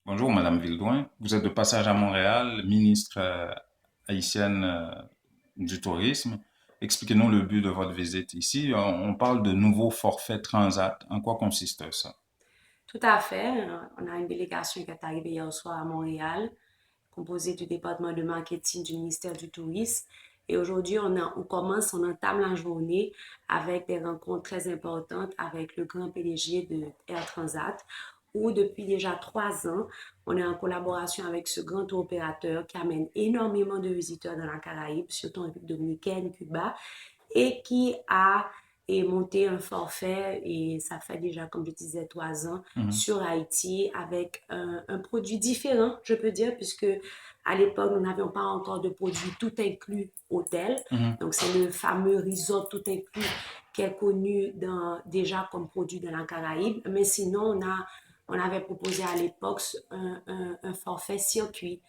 Bonjour, Madame Vildouin. Vous êtes de passage à Montréal, ministre haïtienne du tourisme. Expliquez-nous le but de votre visite ici. On parle de nouveaux forfaits Transat. En quoi consiste ça? Tout à fait. On a une délégation qui est arrivée hier soir à Montréal, composée du département de marketing du ministère du Tourisme. Et aujourd'hui, on entame la journée avec des rencontres très importantes avec le grand PDG de Air Transat, où depuis déjà 3 ans, on est en collaboration avec ce grand tour opérateur qui amène énormément de visiteurs dans la Caraïbe, surtout en République dominicaine, Cuba, et qui a monté un forfait, et ça fait déjà, comme je disais, 3 ans, Mhm, sur Haïti avec un produit différent, je peux dire, puisque à l'époque, nous n'avions pas encore de produit tout inclus hôtel. mhm. Donc, c'est le fameux resort tout inclus qui est connu déjà comme produit dans la Caraïbe. Mais sinon, on avait proposé à l'époque un forfait circuit.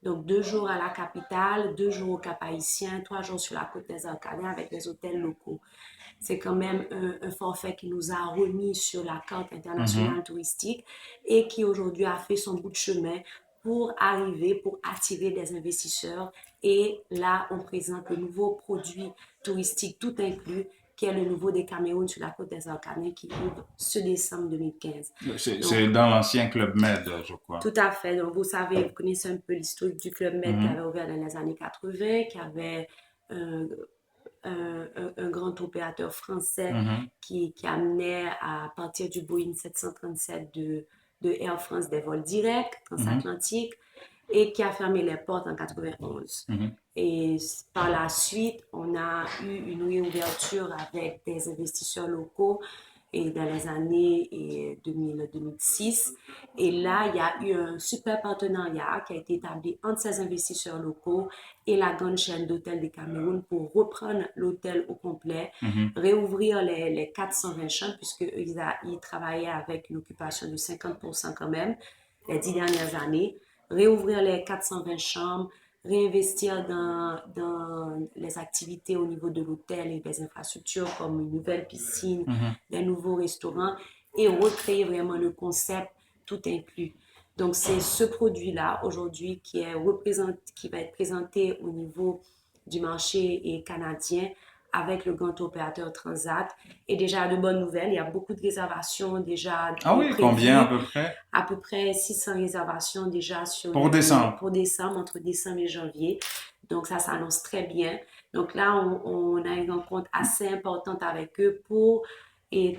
Donc, 2 jours à la capitale, 2 jours au Cap-Haïtien, 3 jours sur la côte des Orcades avec des hôtels locaux. C'est quand même un forfait qui nous a remis sur la carte Mhm. internationale touristique et qui aujourd'hui a fait son bout de chemin pour attirer des investisseurs. Et là, on présente le nouveau produit touristique tout inclus, qui est le nouveau des Cameroun sur la côte des Orcades, qui ouvre ce décembre 2015. Donc, C'est dans l'ancien Club Med, je crois. tout à fait. Donc, vous savez, vous connaissez un peu l'historique du Club Med qui Mhm, avait ouvert dans les années 80, qui avait un, un grand opérateur français mhm, qui amenait à partir du Boeing 737 de Air France des vols directs mhm, transatlantiques et qui a fermé les portes en 91. mhm. Et par la suite, on a eu une réouverture avec des investisseurs locaux et dans les années 2000-2006. Et là, il y a eu un super partenariat qui a été établi entre ces investisseurs locaux et la grande chaîne d'hôtels du Cameroun pour reprendre l'hôtel au complet, Mhm. réouvrir les 420 chambres, puisqu'ils ils travaillaient avec une occupation de 50% quand même les 10 dernières années, réouvrir les 420 chambres, réinvestir dans les activités au niveau de l'hôtel et des infrastructures comme une nouvelle piscine, Mhm. des nouveaux restaurants et recréer vraiment le concept tout inclus. Donc, c'est ce produit-là aujourd'hui qui va être présenté au niveau du marché canadien avec le grand opérateur Transat. Et déjà, de bonnes nouvelles, il y a beaucoup de réservations déjà Ah oui, combien à prévues, peu près? à peu près 600 réservations déjà Pour décembre. pour décembre, entre décembre et janvier. Donc, ça s'annonce très bien. Donc là, on a une rencontre assez importante avec eux pour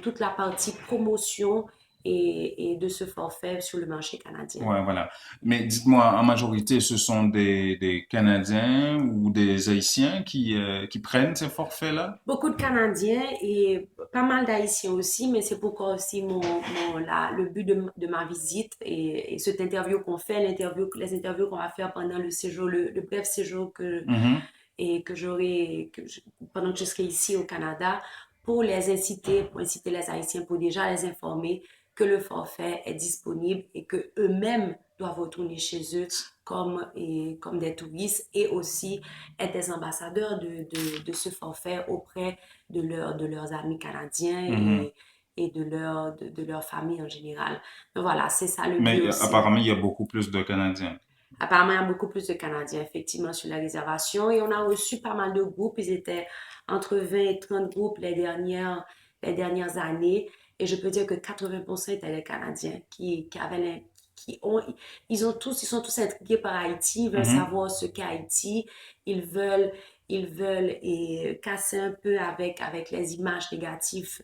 toute la partie promotion de ce forfait sur le marché canadien. Ouais, voilà. Mais dites-moi, en majorité, ce sont des Canadiens ou des Haïtiens qui prennent ces forfaits-là? Beaucoup de Canadiens et pas mal d'Haïtiens aussi, mais c'est pourquoi aussi le but de ma visite et cette interview qu'on fait, les interviews qu'on va faire pendant le séjour, le bref séjour Mhm, que pendant que je serai ici au Canada, pour les inciter, pour inciter les Haïtiens, pour déjà les informer que le forfait est disponible et que eux-mêmes doivent retourner chez eux comme des touristes et aussi être des ambassadeurs de ce forfait auprès de leurs amis canadiens mhm. et de leur famille en général. Donc voilà, c'est ça le but Mais aussi. apparemment, il y a beaucoup plus de Canadiens. Apparemment, il y a beaucoup plus de Canadiens, effectivement, sur la réservation. Et on a reçu pas mal de groupes. Ils étaient entre 20 et 30 groupes les dernières années. Et je peux dire que 80% étaient des Canadiens qui avaient qui ont, ils sont tous intrigués par Haïti. Ils veulent Mhm, savoir ce qu'est Haïti. Ils veulent, ils veulent casser un peu avec les images négatives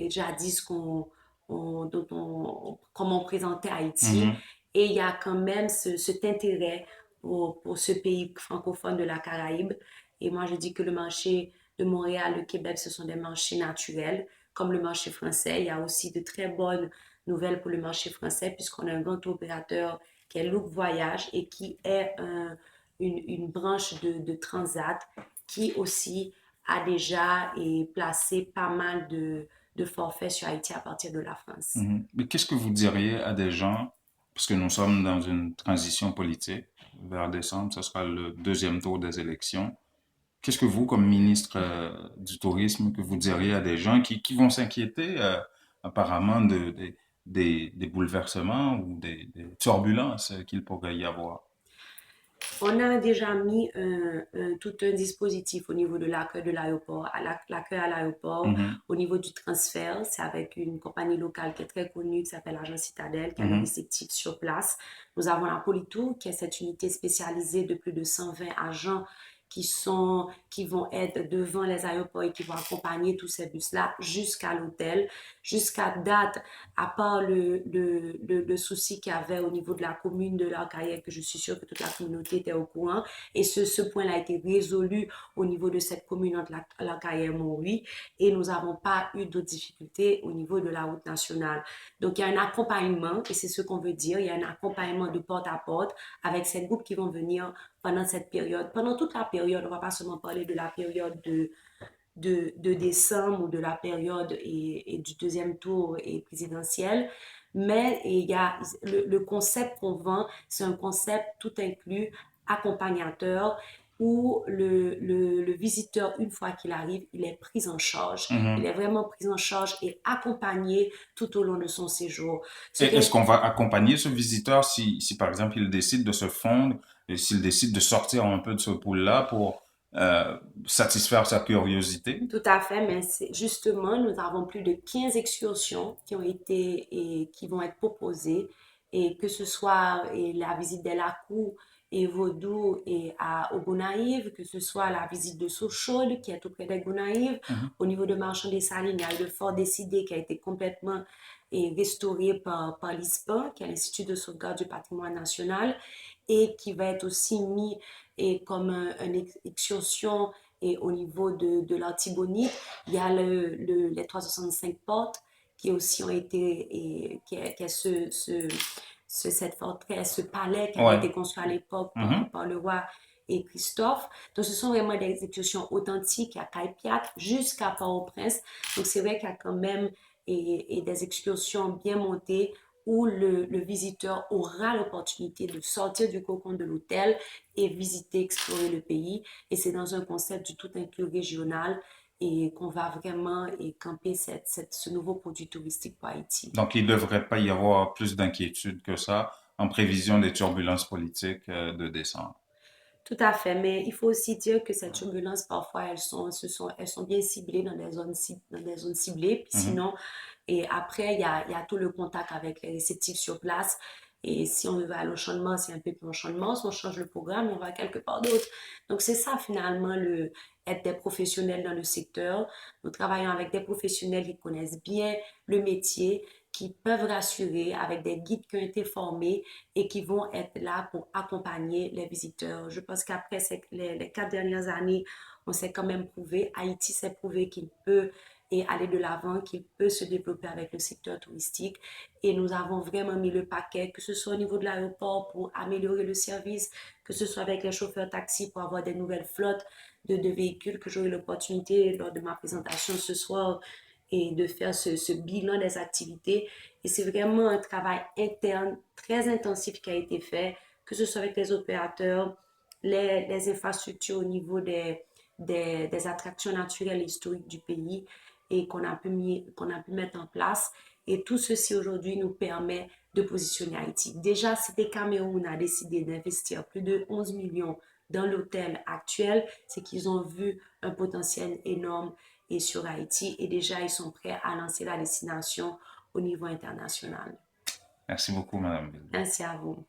jadis comment on présentait Haïti. mhm, Et il y a quand même cet intérêt pour ce pays francophone de la Caraïbe. Et moi, je dis que le marché de Montréal, le Québec, ce sont des marchés naturels, comme le marché français. Il y a aussi de très bonnes nouvelles pour le marché français, puisqu'on a un grand opérateur qui est Look Voyage et qui est une branche de Transat qui aussi a déjà placé pas mal de forfaits sur Haïti à partir de la France. mhm. Mais qu'est-ce que vous diriez à des gens, parce que nous sommes dans une transition politique, vers décembre, ce sera le deuxième tour des élections. Qu'est-ce que vous, comme ministre du Tourisme, que vous diriez à des gens qui vont s'inquiéter apparemment des bouleversements ou des turbulences qu'il pourrait y avoir? On a déjà mis tout un dispositif au niveau de l'accueil de l'aéroport, l'accueil à l'aéroport, Mhm, au niveau du transfert. C'est avec une compagnie locale qui est très connue, qui s'appelle l'Agence Citadelle, qui a le mhm, réceptif sur place. Nous avons la Politou, qui est cette unité spécialisée de plus de 120 agents qui vont être devant les aéroports et qui vont accompagner tous ces bus-là jusqu'à l'hôtel. Jusqu'à date, à part le souci qu'il y avait au niveau de la commune de l'Arcaïque, que je suis sûre que toute la communauté était au courant, et ce point-là a été résolu au niveau de cette commune entre l'Arcaïque et Maury, et nous n'avons pas eu d'autres difficultés au niveau de la route nationale. Donc, il y a un accompagnement, et c'est ce qu'on veut dire, il y a un accompagnement de porte à porte avec ces groupes qui vont venir pendant cette période. Pendant toute la période, on ne va pas seulement parler de la période de décembre ou de la période et du deuxième tour et présidentiel. Mais il y a le concept qu'on vend, c'est un concept tout inclus, accompagnateur, où le visiteur, une fois qu'il arrive, il est pris en charge. Il mhm. est vraiment pris en charge et accompagné tout au long de son séjour. Ce Et qui est-ce est qu'on va accompagner ce visiteur si par exemple il décide de se fondre et s'il décide de sortir un peu de ce pool-là pour satisfaire sa curiosité? Tout à fait, mais justement, nous avons plus de 15 excursions qui ont été et qui vont être proposées, et que ce soit la visite des Lacous et Vaudou au Gonaïves, que ce soit la visite de Sochaude qui est tout près des Gonaïves, Mhm, au niveau de Marchand des Salines, il y a eu le fort Décidé qui a été complètement restauré par l'ISPA, qui est l'Institut de sauvegarde du patrimoine national, et qui va être aussi mis comme une excursion. Et au niveau de l'Artibonite, il y a les 365 portes qui aussi ont été, qui est cette forteresse, ce palais qui avait ouais. été construit à l'époque Mhm. par le roi et Christophe. Donc, ce sont vraiment des exécutions authentiques à Caipiat jusqu'à Port-au-Prince. Donc, c'est vrai qu'il y a quand même des excursions bien montées où le visiteur aura l'opportunité de sortir du cocon de l'hôtel et visiter, explorer le pays. Et c'est dans un concept du tout inclus régional et qu'on va vraiment camper ce nouveau produit touristique pour Haïti. Donc il ne devrait pas y avoir plus d'inquiétude que ça en prévision des turbulences politiques de décembre. Tout à fait, mais il faut aussi dire que ces turbulences, parfois, elles sont bien ciblées dans dans des zones ciblées. Puis Mhm. sinon, et après, il y a tout le contact avec les réceptifs sur place. Et si on veut aller au Changement, c'est un peu plus au Changement. Si on change le programme, on va quelque part d'autre. Donc, c'est ça, finalement, être des professionnels dans le secteur. Nous travaillons avec des professionnels qui connaissent bien le métier, qui peuvent rassurer avec des guides qui ont été formés et qui vont être là pour accompagner les visiteurs. Je pense qu'après les 4 dernières années, on s'est quand même prouvé, Haïti s'est prouvé qu'il peut et aller de l'avant, qu'il peut se développer avec le secteur touristique. Et nous avons vraiment mis le paquet, que ce soit au niveau de l'aéroport pour améliorer le service, que ce soit avec les chauffeurs taxi pour avoir des nouvelles flottes de véhicules, que j'aurai l'opportunité lors de ma présentation ce soir et de faire ce bilan des activités. Et c'est vraiment un travail interne très intensif qui a été fait, que ce soit avec les opérateurs, les infrastructures au niveau des attractions naturelles et historiques du pays et qu'on a pu mettre en place. Et tout ceci aujourd'hui nous permet de positionner Haïti. Déjà, c'était Cameroun a décidé d'investir plus de 11 millions dans l'hôtel actuel, c'est qu'ils ont vu un potentiel énorme et sur Haïti et déjà ils sont prêts à lancer la destination au niveau international. Merci beaucoup, Madame Bilbao. Merci à vous.